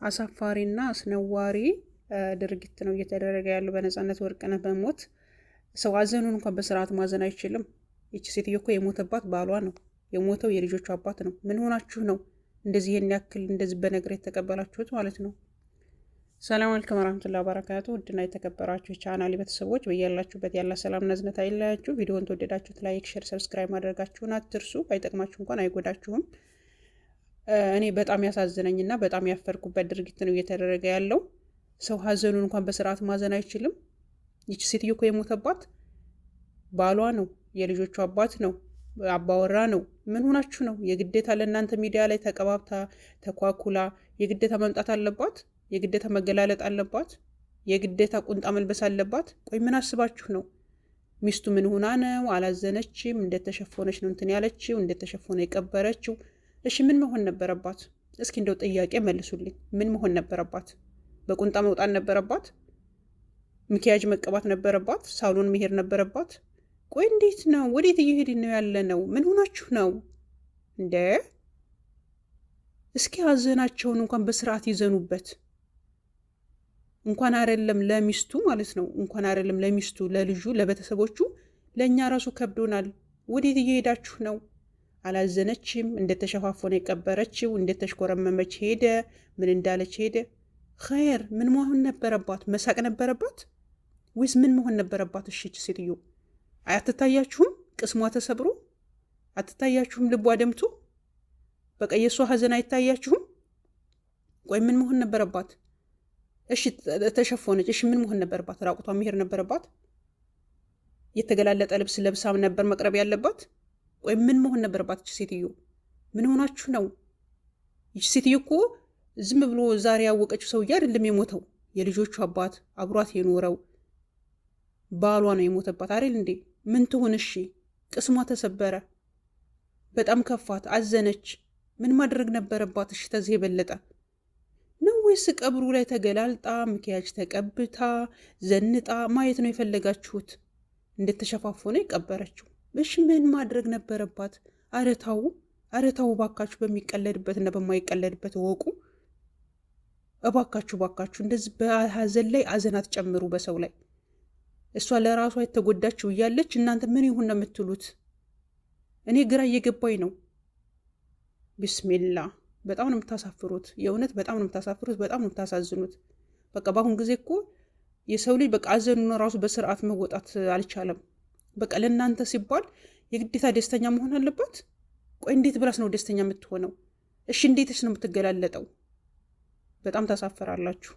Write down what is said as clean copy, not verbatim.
አሳፋሪና አስነዋሪ ድርጊት ነው እየተደረገ ያለው በነጻነት ወርቅነህ በሞት። ሰው ሀዘኑን እንኳን በስርዓት ማዘን አይችልም። ይቺ ሴትዮ እኮ የሞተባት ባሏ ነው፣ የሞተው የልጆቹ አባት ነው። ምን ሆናችሁ ነው እንደዚህ ይሄን ያክል እንደዚህ በነገር የተቀበላችሁት ማለት ነው? ሰላም አለይኩም ወራህመቱላሂ ወበረካቱ። ውድና የተከበራችሁ የቻናሌ ቤተሰቦች በያላችሁበት ያለ ሰላምና እዝነት አይለያችሁ። ቪዲዮውን ተወደዳችሁት ላይክ፣ ሼር፣ ሰብስክራይብ ማድረጋችሁን አትርሱ። አይጠቅማችሁ እንኳን አይጎዳችሁም። እኔ በጣም ያሳዝነኝና በጣም ያፈርኩበት ድርጊት ነው እየተደረገ ያለው። ሰው ሀዘኑን እንኳን በስርዓት ማዘን አይችልም። ይቺ ሴትዮ እኮ የሞተባት ባሏ ነው፣ የልጆቹ አባት ነው፣ አባወራ ነው። ምን ሆናችሁ ነው? የግዴታ ለእናንተ ሚዲያ ላይ ተቀባብታ ተኳኩላ የግዴታ መምጣት አለባት? የግዴታ መገላለጥ አለባት? የግዴታ ቁንጣ መልበስ አለባት? ቆይ ምን አስባችሁ ነው? ሚስቱ ምን ሆና ነው? አላዘነችም? እንደተሸፈነች ነው እንትን ያለችው? እንደተሸፈነ የቀበረችው? እሺ ምን መሆን ነበረባት? እስኪ እንደው ጥያቄ መልሱልኝ። ምን መሆን ነበረባት? በቁንጣ መውጣት ነበረባት? ምኪያጅ መቀባት ነበረባት? ሳሎን መሄድ ነበረባት? ቆይ እንዴት ነው? ወዴት እየሄድን ነው ያለ ነው? ምን ሆናችሁ ነው እንደ? እስኪ ሀዘናቸውን እንኳን በስርዓት ይዘኑበት። እንኳን አይደለም ለሚስቱ ማለት ነው፣ እንኳን አይደለም ለሚስቱ፣ ለልጁ፣ ለቤተሰቦቹ፣ ለእኛ ራሱ ከብዶናል። ወዴት እየሄዳችሁ ነው? አላዘነችም? እንደተሸፋፈነ የቀበረችው፣ እንደተሽኮረመመች ሄደ፣ ምን እንዳለች ሄደ። ኸይር ምን መሆን ነበረባት? መሳቅ ነበረባት ወይስ ምን መሆን ነበረባት? እሺ ሴትዮ አትታያችሁም? ቅስሟ ተሰብሮ አትታያችሁም? ልቧ ደምቶ በቃ የእሷ ሀዘን አይታያችሁም? ቆይ ምን መሆን ነበረባት? እሺ ተሸፈነች። እሺ ምን መሆን ነበረባት? ራቁቷ መሄድ ነበረባት? የተገላለጠ ልብስ ለብሳም ነበር መቅረብ ያለባት? ቆይ ምን መሆን ነበረባት? እቺ ሴትዮ ምን ሆናችሁ ነው? ይቺ ሴትዮ እኮ ዝም ብሎ ዛሬ ያወቀችው ሰውዬ አይደለም የሞተው፣ የልጆቹ አባት አብሯት የኖረው ባሏ ነው የሞተባት አይደል እንዴ? ምን ትሆን? እሺ ቅስሟ ተሰበረ፣ በጣም ከፋት፣ አዘነች። ምን ማድረግ ነበረባት? እሺ ተዚህ የበለጠ ነው ወይስ ቀብሩ ላይ ተገላልጣ ምኪያጅ ተቀብታ ዘንጣ ማየት ነው የፈለጋችሁት? እንደተሸፋፈነ የቀበረችው። እሺ ምን ማድረግ ነበረባት? አረታው ባካችሁ፣ በሚቀለድበትና በማይቀለድበት ወቁ። እባካችሁ እንደዚህ በሀዘን ላይ አዘን አትጨምሩ በሰው ላይ። እሷ ለራሷ የተጎዳችው እያለች እናንተ ምን ይሁን ነው የምትሉት? እኔ ግራ እየገባኝ ነው። ቢስሚላ በጣም ነው የምታሳፍሩት። የእውነት በጣም ነው የምታሳፍሩት። በጣም ነው የምታሳዝኑት። በቃ በአሁን ጊዜ እኮ የሰው ልጅ በቃ አዘኑን ራሱ በስርዓት መወጣት አልቻለም። በቃ ለእናንተ ሲባል የግዴታ ደስተኛ መሆን አለባት? ቆይ እንዴት ብላስ ነው ደስተኛ የምትሆነው? እሺ እንዴትስ ነው የምትገላለጠው? በጣም ታሳፈራላችሁ።